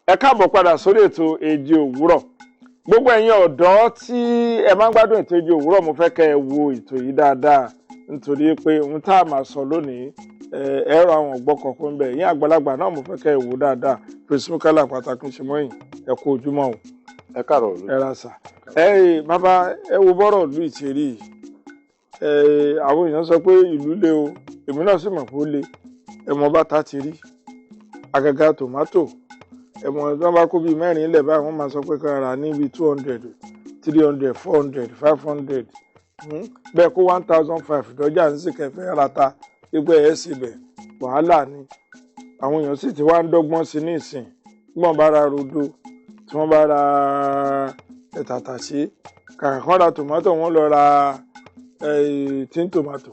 ẹ káàbọ̀ padà sórí ètò Èjì Òwúrọ̀. Gbogbo ẹ̀yin ọ̀dọ́ tí ẹ máa ń gbádùn ètò Èjì Òwúrọ̀, mo fẹ́ kẹ́ ẹ wo ètò yìí dáadáa nítorí pé ohun tá a máa sọ lónìí ẹ̀rọ àwọn ọ̀gbọ́kọ̀ fún bẹ́ẹ̀. Yín àgbàlagbà náà mo fẹ́ kẹ́ ẹ wo dáadáa. Muikala pàtàkì ṣe mọ́yìn ẹ kú ojúmọ́ o. Ẹ káàárọ̀ ló. Ẹ ra sà. Bàbá ẹ wo bọ́rọ̀ ìlú ìtìrí. Àwọn èèyàn sọ pé ìlú le o. Èmi náà sì mọ̀ pé ó le. Ẹ̀mọ́ bàtà ti rí. Àgàgà tòmátò. Ẹ̀mọ́ tí wọ́n bá kó bíi mẹ́rin ilẹ̀ báyìí wọ́n máa sọ pé ká ra ní bíi 200, 300, 400, 500. Bẹ́ẹ̀ kó 1,500 dọ́jà ní sì kẹfẹ́ rata gbígbẹ́ ẹ̀ síbẹ̀ wàhálà ni. Àwọn èèyàn sì ti wá ń dọ́gbọ́n sí ní ìsìn. Bí wọ́n bá ra rodo, tí wọ́n bá ra tàtàṣé, kàkà kán ra tòmátò wọ́n lọ ra tin tòmátò.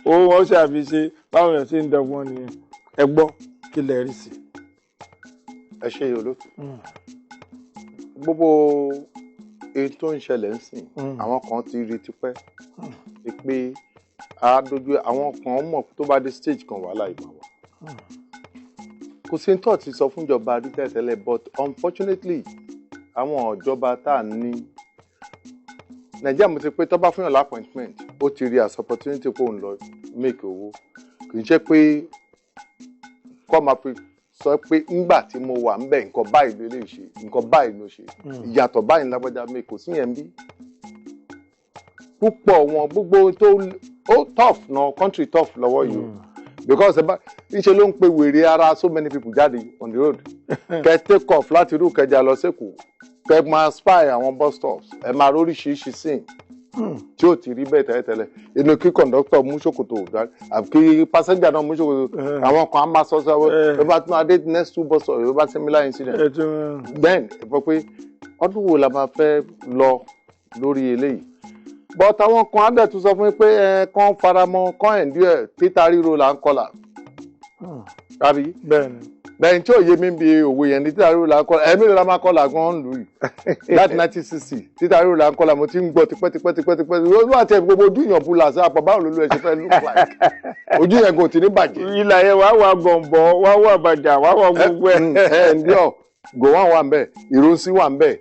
Owó wọn ṣàfiṣe báwọn èèyàn ti ń dọ́gbọ́n nìyẹn. Ẹ gbọ́ kí lẹ rí sí. Ẹ ṣe olóòtú. Gbogbo èyí tó ń ṣẹlẹ̀ ń sìn, àwọn kan ti rí tipẹ́ pé àádójú àwọn kan mọ̀ tó bá dé stage kan wàhálà ìmọ̀ wa. Kò sí tó ti sọ fún ìjọba rí tẹ́lẹ̀ but unfortunately àwọn ìjọba tá à ní Nàìjíríà mo ti pé tó bá fún yàn appointment ó ti rí as opportunity kó ń lọ make owó. Kì í ṣe pé kọ́ máa fi sọ pé ńgbà tí mo wà ń bẹ̀ nǹkan báyìí ló lè ṣe nǹkan báyìí ló ṣe ìyàtọ̀ báyìí lágbájá mi kò sí yẹn bí. Púpọ̀ wọn gbogbo tó ó tough náà country tough lọ́wọ́ yìí o because ìṣe ló ń pe wèrè ara so many people jáde on the road kẹ take off láti irú Ìkẹjà lọ sẹ́kọ̀ọ́ kẹ máa spy àwọn bus stops ẹ máa róríṣiríṣi sìn tí ó ti rí bẹ́ẹ̀ tẹ́lẹ̀tẹ́lẹ̀ inú kí conductor mú ṣòkòtò àbí kí passenger náà mú ṣòkòtò àwọn kan á máa sọ sọ ẹ bá tún adé next two bus stops ẹ bá similar incident then ẹ fọ pé ọdún wo la máa fẹ́ lọ lórí eléyìí but àwọn kan á dẹ̀ tún sọ fún mi pé ẹ kàn faramọ́ kàn ẹ̀ ń díẹ̀ títa ríro là ń kọlà tàbí bẹ́ẹ̀ tí ò yé mi bí òwe yẹn ní títa ríro là ń kọlà ẹ̀mí ló la máa kọlà gan-an lù yìí láti 1960 títa ríro là ń kọlà mo ti ń gbọ́ tipẹ́tipẹ́ ló àti ẹ̀ gbogbo ojú yàn bu làṣẹ àpò báwo lolú ẹ̀ ṣe fẹ́ look like ojú yẹn kò tí ní bàjẹ́. ìlà yẹn wàá wà gọ̀ǹbọ̀ wàá wà bàjà wàá wà gbogbo ẹ̀. ǹdíọ̀ gòwán wà ń bẹ̀ ìrọsí wà ń bẹ̀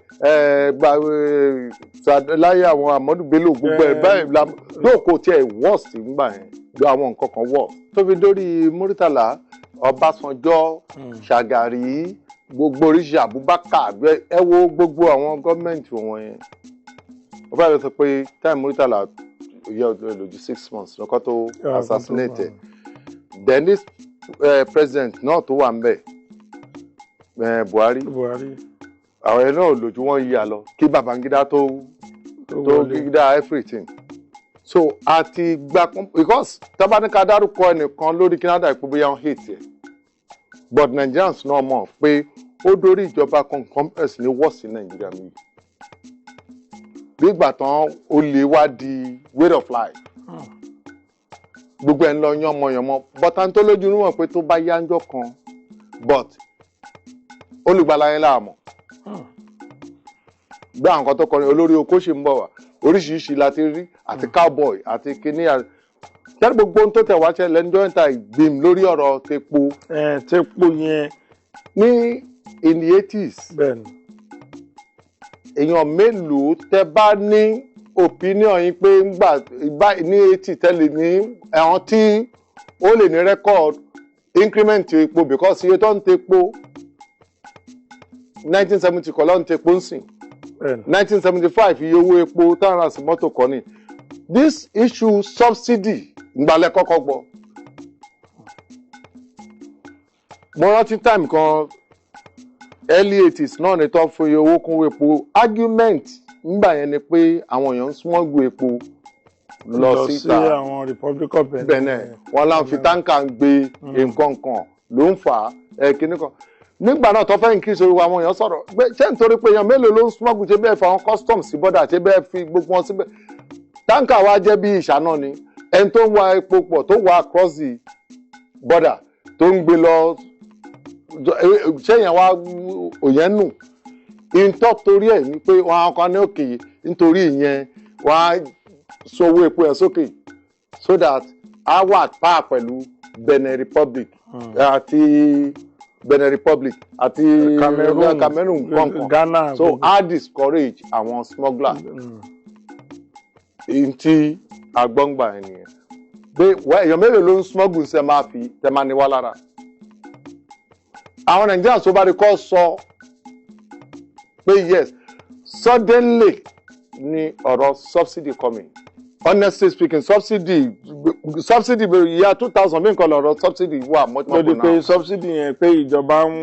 láyé àwọn Amadu Bello gbogbo ẹ̀ báyìí lóòkó tiẹ̀ worst ńgbà yẹn lọ àwọn nǹkan kan worst. tó fi dórí Muritala Ọbásanjọ́ Ṣàgàrí gbogbo oríṣi Abubakar ẹ wo gbogbo àwọn gọ́ọ̀mẹ̀ntì wọn yẹn. wọ́n fẹ́ẹ́ lọ sọ pé time Muritala yẹ lójú 6 months lọ́kọ́ tó assassinate then this president náà tó wà ń bẹ̀ Buhari àwọn ẹ̀ náà lójú wọn yíya lọ kí Babangida tó gíga everything so àti gba because tabanika dárúkọ ẹnìkan lórí Canada ìpò bóyá wọn hate ẹ but Nigerians náà mọ̀ pé ó dórí ìjọba kan complex ní worst in Nigeria mi nígbà tán ó lè wá di way of life gbogbo ẹ̀ ń lọ yánmọ̀yánmọ̀ bọ́tà tó lójú níwọ̀n pé tó bá yánjọ́ kan but olùgbàlà yẹn láàmú gbé àwọn kan tó kọrin olórí oko ṣì ń bọ̀ wá oríṣiríṣi láti rí àti cowboy àti kíní àti gbogbo ohun tó tẹ̀ wá ṣẹlẹ̀ ní jọ́ǹtà ìgbìm lórí ọ̀rọ̀ tepo. Tepo yẹn. ní in the 80s. bẹ́ẹ̀ni. èèyàn mélòó tẹ bá ní opinion yín pé ńgbà ní 80 tẹ́lẹ̀ ní ẹ̀wọ̀n tí ó lè ní record increment epo because iye tó ń tepo 1970 kọ́ ló ń tepo ń sìn. 1975 iye owó epo táwọn àti mọ́tò kọ́ ni this issue subsidy ngbàlẹ̀ kọ́kọ́ gbọ́. mo rántí time kan early 80s náà ní tó fún iye owó kún epo argument nígbà yẹn ni pé àwọn èèyàn ń smuggle epo lọ síta àwọn Republic of Benin wọn láwọn fi táǹkà ń gbé nǹkan kan ló ń fà á kíní kan nígbà náà tó fẹ́ increase orí àwọn èèyàn sọ̀rọ̀ ṣé nítorí pé èèyàn mélòó ló ń smuggle ṣe bẹ́ẹ̀ fà àwọn customs sí border ṣe bẹ́ẹ̀ fi gbogbo wọn síbẹ̀ táǹkà wa jẹ́ bí ìṣáná ni ẹni tó ń wa epo pọ̀ tó wà across the border tó ń gbé lọ ṣéyàn wá òyìn nù ìntọ́ torí ẹ̀ ní pé wọn àwọn kan ní òkè nítorí ìyẹn wọn á sọ owó epo yẹn sókè so that a wà pa pẹ̀lú Benin Republic àti Benin Republic àti Cameroon kankan Ghana so I discourage àwọn smuggler tí agbọ́ngbà ènìyàn pé èèyàn mélòó ló ń smuggle ṣe máa fi tẹ máa ní wá lára àwọn Nigerians tó bá rí kọ́ sọ pé yes suddenly ni ọ̀rọ̀ subsidy coming honestly speaking subsidy year 2000 bí nǹkan lọ́rọ̀ subsidy wà mọ́tò náà. lórí pé subsidy yẹn pé ìjọba ń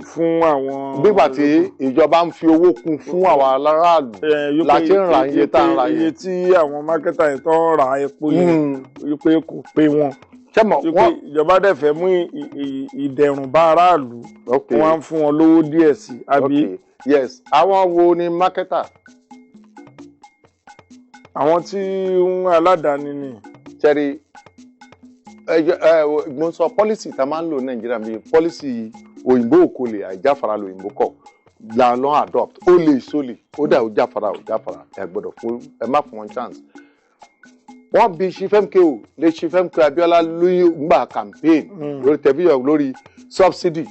fún àwọn. nígbà tí ìjọba ń fi owó kún fún àwọn aráàlú láti ń ra iye tá ń ra yẹn. iye tí àwọn mákẹ́tà yẹn tó ń ra epo yẹn wípé kò pé wọn. wípé ìjọba dẹ̀ fẹ́ mú ìdẹ̀rùn bá aráàlú wọ́n á fún wọn lówó díẹ̀ sí i àbí. yes àwọn wo ni mákẹ́tà. àwọn tí ń aládàáni ni. sẹ́rí mo sọ pọ́lísì tá a máa ń lò Nàìjíríà bíi pọ́lísì òyìnbó òkòlè àìjáfara lòyìnbó kọ̀ la lọ́n adopt ó lè sólè ó dà ó jáfara ẹ gbọ́dọ̀ fún ẹ má fún wọn chance. wọ́n bí Chifemko lè Chifemko Abiola lóyún gbà campaign lórí tẹ̀bíyàn lórí subsidy.